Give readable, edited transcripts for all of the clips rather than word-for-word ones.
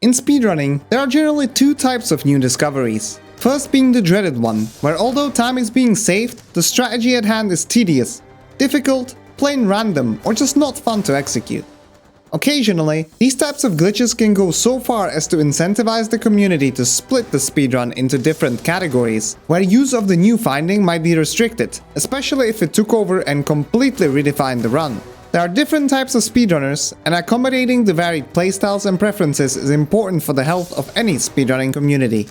In speedrunning, there are generally two types of new discoveries. First being the dreaded one, where although time is being saved, the strategy at hand is tedious, difficult, plain random, or just not fun to execute. Occasionally, these types of glitches can go so far as to incentivize the community to split the speedrun into different categories, where use of the new finding might be restricted, especially if it took over and completely redefined the run. There are different types of speedrunners, and accommodating the varied playstyles and preferences is important for the health of any speedrunning community.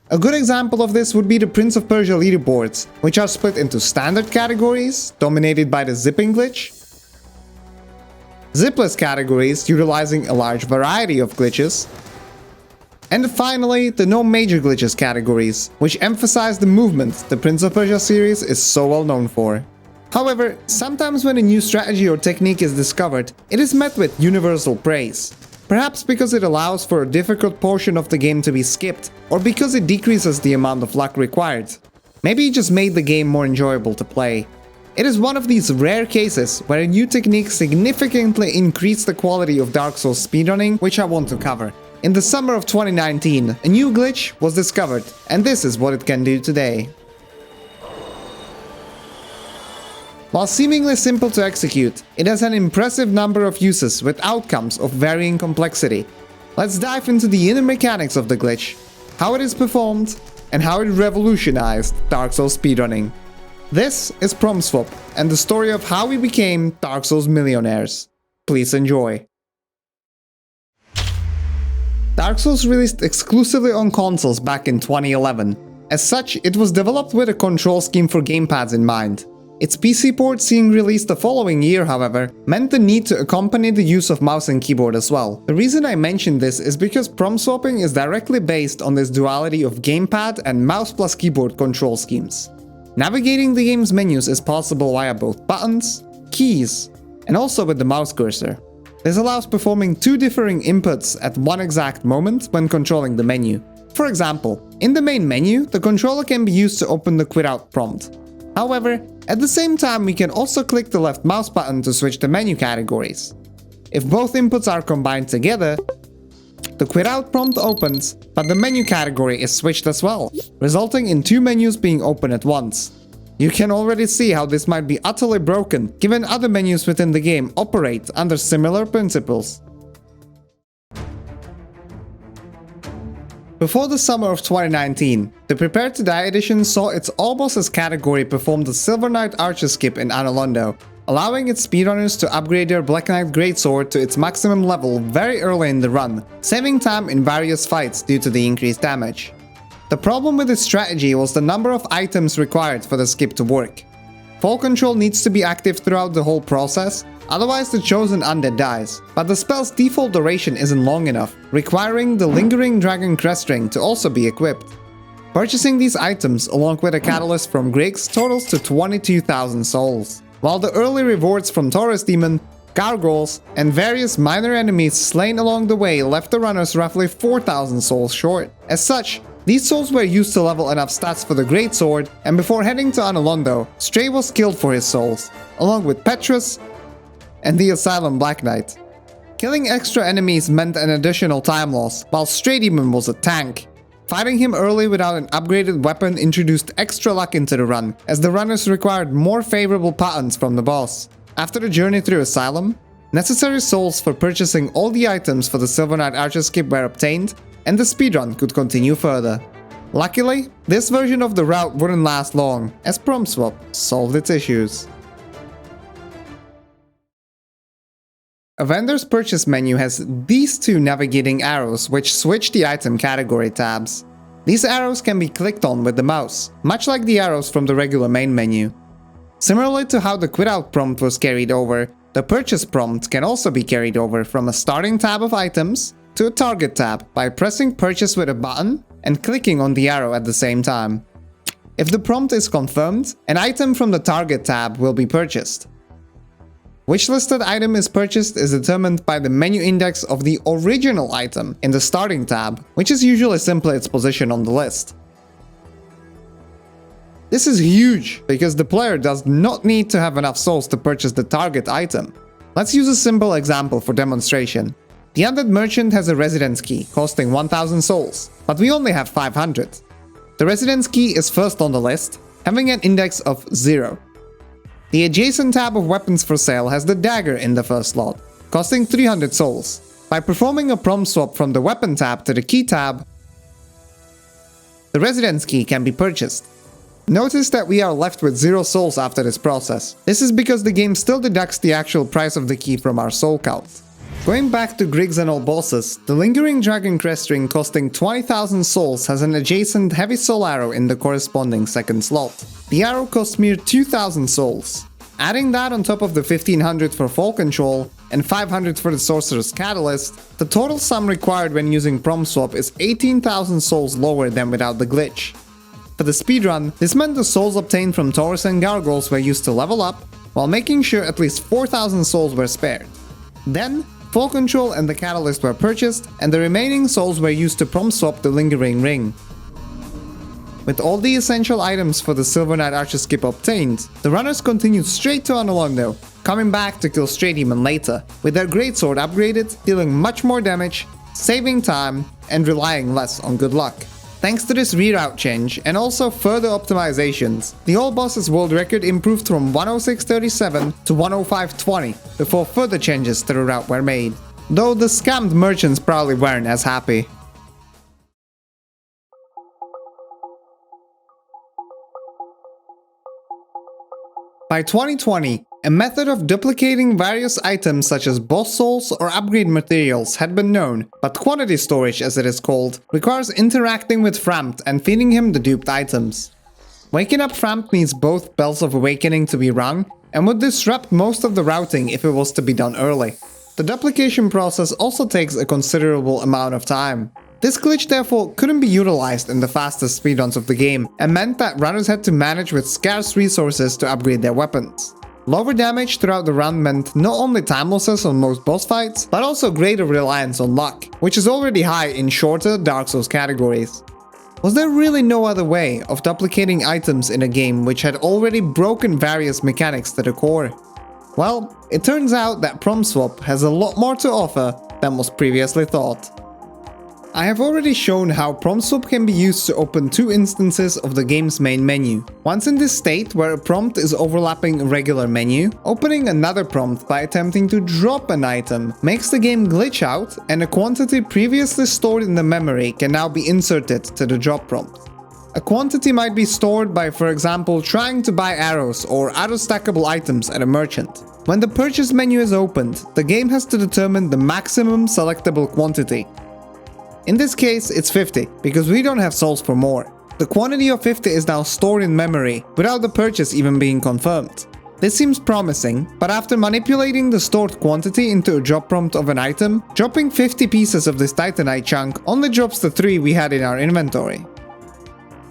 A good example of this would be the Prince of Persia leaderboards, which are split into standard categories, dominated by the zipping glitch, zipless categories utilizing a large variety of glitches, and finally the no major glitches categories, which emphasize the movement the Prince of Persia series is so well known for. However, sometimes when a new strategy or technique is discovered, it is met with universal praise. Perhaps because it allows for a difficult portion of the game to be skipped, or because it decreases the amount of luck required. Maybe it just made the game more enjoyable to play. It is one of these rare cases where a new technique significantly increased the quality of Dark Souls speedrunning, which I want to cover. In the summer of 2019, a new glitch was discovered, and this is what it can do today. While seemingly simple to execute, it has an impressive number of uses with outcomes of varying complexity. Let's dive into the inner mechanics of the glitch, how it is performed, and how it revolutionized Dark Souls speedrunning. This is Prom Swap, and the story of how we became Dark Souls millionaires. Please enjoy. Dark Souls released exclusively on consoles back in 2011. As such, it was developed with a control scheme for gamepads in mind. Its PC port seeing released the following year, however, meant the need to accompany the use of mouse and keyboard as well. The reason I mention this is because prom swapping is directly based on this duality of gamepad and mouse plus keyboard control schemes. Navigating the game's menus is possible via both buttons, keys, and also with the mouse cursor. This allows performing two differing inputs at one exact moment when controlling the menu. For example, in the main menu, the controller can be used to open the quit out prompt. However, at the same time we can also click the left mouse button to switch the menu categories. If both inputs are combined together, the quit out prompt opens, but the menu category is switched as well, resulting in two menus being open at once. You can already see how this might be utterly broken, given other menus within the game operate under similar principles. Before the summer of 2019, the Prepare to Die edition saw its all bosses category perform the Silver Knight Archer skip in Anor Londo, allowing its speedrunners to upgrade their Black Knight Greatsword to its maximum level very early in the run, saving time in various fights due to the increased damage. The problem with this strategy was the number of items required for the skip to work. Fall control needs to be active throughout the whole process, otherwise the chosen undead dies, but the spell's default duration isn't long enough, requiring the Lingering Dragon Crest Ring to also be equipped. Purchasing these items along with a catalyst from Griggs totals to 22,000 souls, while the early rewards from Taurus Demon, gargoyles, and various minor enemies slain along the way left the runners roughly 4,000 souls short. As such, these souls were used to level enough stats for the Greatsword, and before heading to Anor Londo, Stray was killed for his souls, along with Petrus and the Asylum Black Knight. Killing extra enemies meant an additional time loss, while Stray Demon was a tank. Fighting him early without an upgraded weapon introduced extra luck into the run, as the runners required more favorable patterns from the boss. After the journey through Asylum, necessary souls for purchasing all the items for the Silver Knight Archer skip were obtained, and the speedrun could continue further. Luckily, this version of the route wouldn't last long, as Prom Swap solved its issues. A vendor's purchase menu has these two navigating arrows which switch the item category tabs. These arrows can be clicked on with the mouse, much like the arrows from the regular main menu. Similarly to how the quit out prompt was carried over, the purchase prompt can also be carried over from a starting tab of items to a target tab by pressing purchase with a button and clicking on the arrow at the same time. If the prompt is confirmed, an item from the target tab will be purchased. Which listed item is purchased is determined by the menu index of the original item in the starting tab, which is usually simply its position on the list. This is huge, because the player does not need to have enough souls to purchase the target item. Let's use a simple example for demonstration. The undead merchant has a residence key, costing 1000 souls, but we only have 500. The residence key is first on the list, having an index of 0. The adjacent tab of weapons for sale has the dagger in the first slot, costing 300 souls. By performing a prompt swap from the weapon tab to the key tab, the residence key can be purchased. Notice that we are left with 0 souls after this process. This is because the game still deducts the actual price of the key from our soul count. Going back to Griggs and all bosses, the Lingering Dragon Crest Ring costing 20,000 souls has an adjacent heavy soul arrow in the corresponding second slot. The arrow costs mere 2,000 souls. Adding that on top of the 1500 for fall control and 500 for the sorcerer's catalyst, the total sum required when using prompt swap is 18,000 souls lower than without the glitch. For the speedrun, this meant the souls obtained from Taurus and Gargoyles were used to level up, while making sure at least 4,000 souls were spared. Then, Fall Control and the Catalyst were purchased, and the remaining souls were used to prompt swap the Lingering Ring. With all the essential items for the Silver Knight Archer skip obtained, the runners continued straight to Anolondo, coming back to kill Stray Demon later, with their greatsword upgraded, dealing much more damage, saving time, and relying less on good luck. Thanks to this reroute change, and also further optimizations, the All Boss's world record improved from 106.37 to 105.20 before further changes to the route were made. Though the scammed merchants probably weren't as happy. By 2020, a method of duplicating various items such as boss souls or upgrade materials had been known, but quantity storage, as it is called, requires interacting with Frampt and feeding him the duped items. Waking up Frampt needs both bells of awakening to be rung, and would disrupt most of the routing if it was to be done early. The duplication process also takes a considerable amount of time. This glitch therefore couldn't be utilized in the fastest speedruns of the game, and meant that runners had to manage with scarce resources to upgrade their weapons. Lower damage throughout the run meant not only time losses on most boss fights, but also greater reliance on luck, which is already high in shorter Dark Souls categories. Was there really no other way of duplicating items in a game which had already broken various mechanics to the core? Well, it turns out that prompt swap has a lot more to offer than was previously thought. I have already shown how prompt swap can be used to open two instances of the game's main menu. Once in this state where a prompt is overlapping a regular menu, opening another prompt by attempting to drop an item makes the game glitch out, and a quantity previously stored in the memory can now be inserted to the drop prompt. A quantity might be stored by, for example, trying to buy arrows or other stackable items at a merchant. When the purchase menu is opened, the game has to determine the maximum selectable quantity. In this case, it's 50, because we don't have souls for more. The quantity of 50 is now stored in memory, without the purchase even being confirmed. This seems promising, but after manipulating the stored quantity into a drop prompt of an item, dropping 50 pieces of this titanite chunk only drops the 3 we had in our inventory.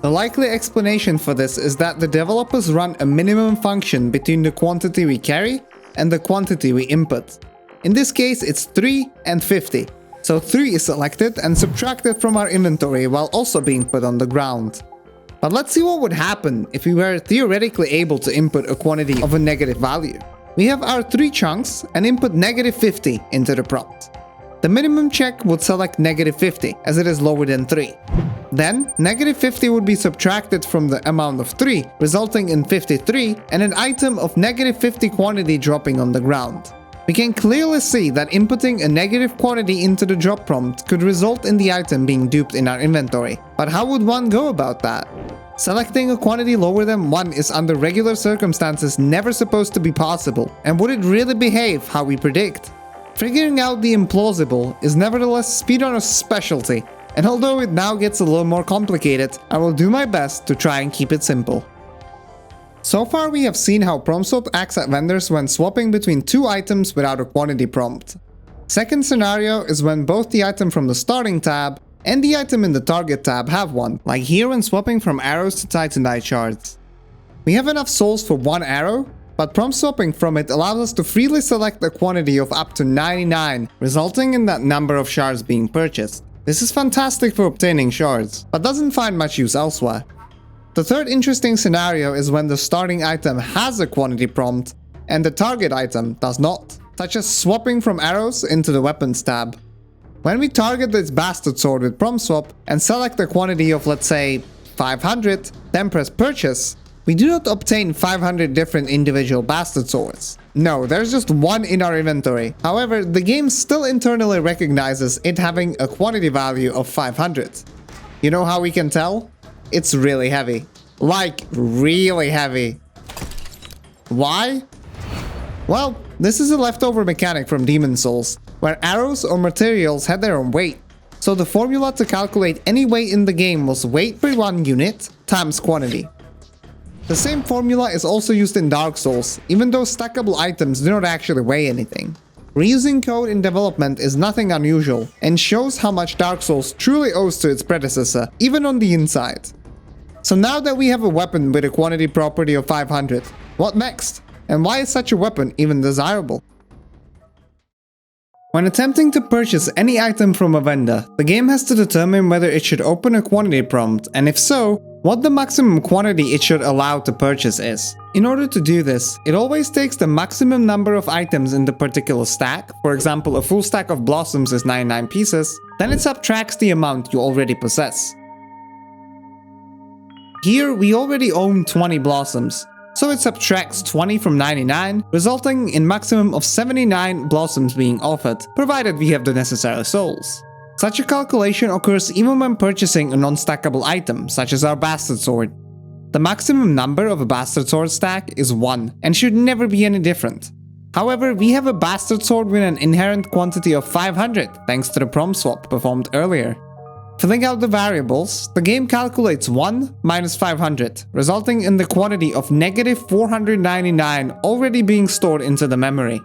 The likely explanation for this is that the developers run a minimum function between the quantity we carry and the quantity we input. In this case, it's 3 and 50. So 3 is selected and subtracted from our inventory while also being put on the ground. But let's see what would happen if we were theoretically able to input a quantity of a negative value. We have our 3 chunks and input negative 50 into the prompt. The minimum check would select negative 50 as it is lower than 3. Then, negative 50 would be subtracted from the amount of 3, resulting in 53 and an item of negative 50 quantity dropping on the ground. We can clearly see that inputting a negative quantity into the drop prompt could result in the item being duped in our inventory. But how would one go about that? Selecting a quantity lower than 1 is under regular circumstances never supposed to be possible, and would it really behave how we predict? Figuring out the implausible is nevertheless speedrunner's specialty, and although it now gets a little more complicated, I will do my best to try and keep it simple. So far we have seen how prompt swap acts at vendors when swapping between 2 items without a quantity prompt. Second scenario is when both the item from the starting tab and the item in the target tab have one, like here when swapping from arrows to titanite shards. We have enough souls for 1 arrow, but prompt swapping from it allows us to freely select a quantity of up to 99, resulting in that number of shards being purchased. This is fantastic for obtaining shards, but doesn't find much use elsewhere. The third interesting scenario is when the starting item has a quantity prompt and the target item does not, such as swapping from arrows into the weapons tab. When we target this bastard sword with prompt swap and select a quantity of, let's say, 500, then press purchase, we do not obtain 500 different individual bastard swords. No, there's just one in our inventory. However, the game still internally recognizes it having a quantity value of 500. You know how we can tell? It's really heavy. Like, really heavy. Why? Well, this is a leftover mechanic from Demon Souls, where arrows or materials had their own weight. So the formula to calculate any weight in the game was weight per one unit times quantity. The same formula is also used in Dark Souls, even though stackable items do not actually weigh anything. Reusing code in development is nothing unusual, and shows how much Dark Souls truly owes to its predecessor, even on the inside. So now that we have a weapon with a quantity property of 500, what next? And why is such a weapon even desirable? When attempting to purchase any item from a vendor, the game has to determine whether it should open a quantity prompt, and if so, what the maximum quantity it should allow to purchase is. In order to do this, it always takes the maximum number of items in the particular stack. For example, a full stack of blossoms is 99 pieces, then it subtracts the amount you already possess. Here, we already own 20 blossoms, so it subtracts 20 from 99, resulting in maximum of 79 blossoms being offered, provided we have the necessary souls. Such a calculation occurs even when purchasing a non-stackable item, such as our bastard sword. The maximum number of a bastard sword stack is 1, and should never be any different. However, we have a bastard sword with an inherent quantity of 500, thanks to the prompt swap performed earlier. Filling out the variables, the game calculates 1 minus 500, resulting in the quantity of negative 499 already being stored into the memory.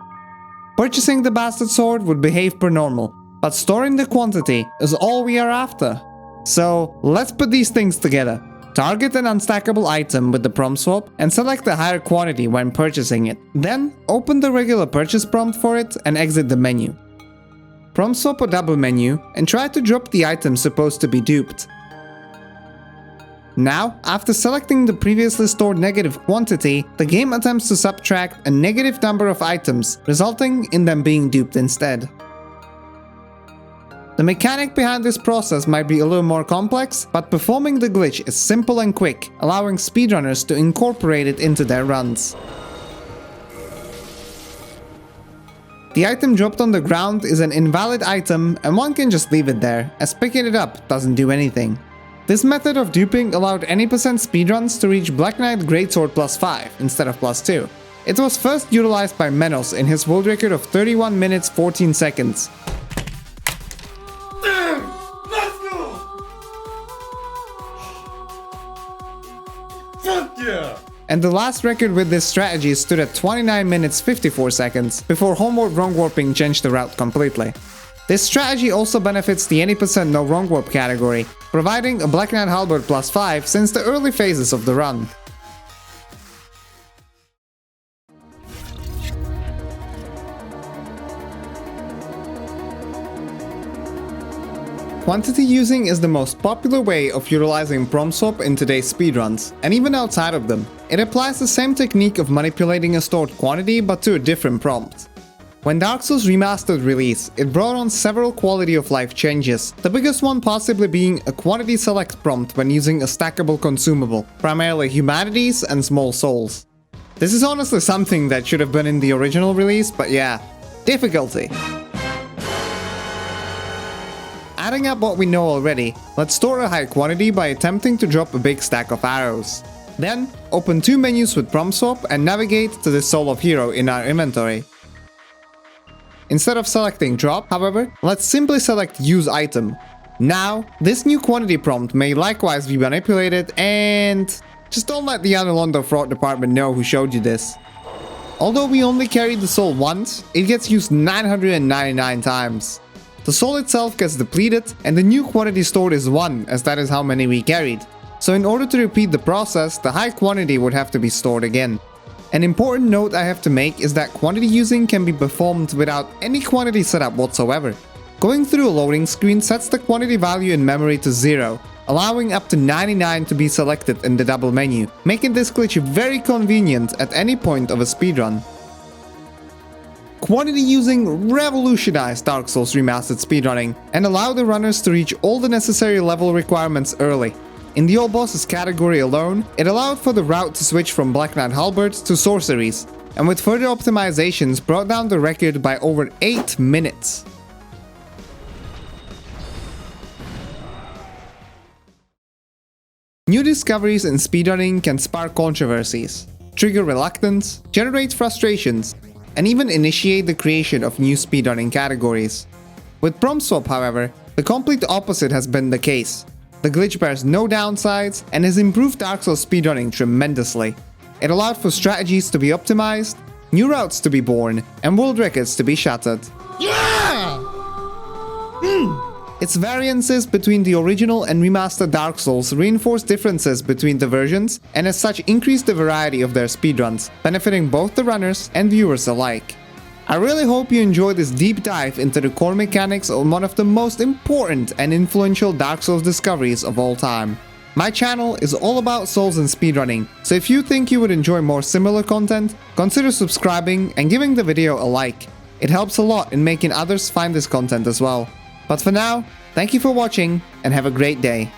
Purchasing the bastard sword would behave per normal, but storing the quantity is all we are after. So let's put these things together. Target an unstackable item with the prompt swap and select a higher quantity when purchasing it. Then open the regular purchase prompt for it and exit the menu. Prompt swap a double menu and try to drop the item supposed to be duped. Now, after selecting the previously stored negative quantity, the game attempts to subtract a negative number of items, resulting in them being duped instead. The mechanic behind this process might be a little more complex, but performing the glitch is simple and quick, allowing speedrunners to incorporate it into their runs. The item dropped on the ground is an invalid item and one can just leave it there, as picking it up doesn't do anything. This method of duping allowed any percent speedruns to reach Black Knight Greatsword plus 5 instead of plus 2. It was first utilized by Menos in his world record of 31 minutes 14 seconds. Damn! Let's go! Fuck yeah! And the last record with this strategy stood at 29 minutes 54 seconds, before homeward wrong warping changed the route completely. This strategy also benefits the 80% no wrong warp category, providing a Black Knight Halberd plus 5 since the early phases of the run. Quantity using is the most popular way of utilizing prompt swap in today's speedruns, and even outside of them. It applies the same technique of manipulating a stored quantity but to a different prompt. When Dark Souls Remastered released, it brought on several quality of life changes, the biggest one possibly being a quantity select prompt when using a stackable consumable, primarily humanities and small souls. This is honestly something that should have been in the original release, but yeah, difficulty. Adding up what we know already, let's store a high quantity by attempting to drop a big stack of arrows. Then, open two menus with prompt swap and navigate to the Soul of Hero in our inventory. Instead of selecting drop, however, let's simply select use item. Now, this new quantity prompt may likewise be manipulated and... just don't let the Analondo fraud department know who showed you this. Although we only carried the soul once, it gets used 999 times. The soul itself gets depleted and the new quantity stored is 1, as that is how many we carried. So in order to repeat the process, the high quantity would have to be stored again. An important note I have to make is that quantity using can be performed without any quantity setup whatsoever. Going through a loading screen sets the quantity value in memory to 0, allowing up to 99 to be selected in the double menu, making this glitch very convenient at any point of a speedrun. quantity using revolutionized Dark Souls Remastered speedrunning and allowed the runners to reach all the necessary level requirements early. In the All Bosses category alone, it allowed for the route to switch from Black Knight Halberds to sorceries, and with further optimizations brought down the record by over 8 minutes. New discoveries in speedrunning can spark controversies, trigger reluctance, generate frustrations, and even initiate the creation of new speedrunning categories. With prompt swap, however, the complete opposite has been the case. The glitch bears no downsides and has improved Dark Souls speedrunning tremendously. It allowed for strategies to be optimized, new routes to be born, and world records to be shattered. Yeah! Its variances between the original and remastered Dark Souls reinforce differences between the versions and as such increase the variety of their speedruns, benefiting both the runners and viewers alike. I really hope you enjoyed this deep dive into the core mechanics of one of the most important and influential Dark Souls discoveries of all time. My channel is all about Souls and speedrunning, so if you think you would enjoy more similar content, consider subscribing and giving the video a like. It helps a lot in making others find this content as well. But for now, thank you for watching and have a great day.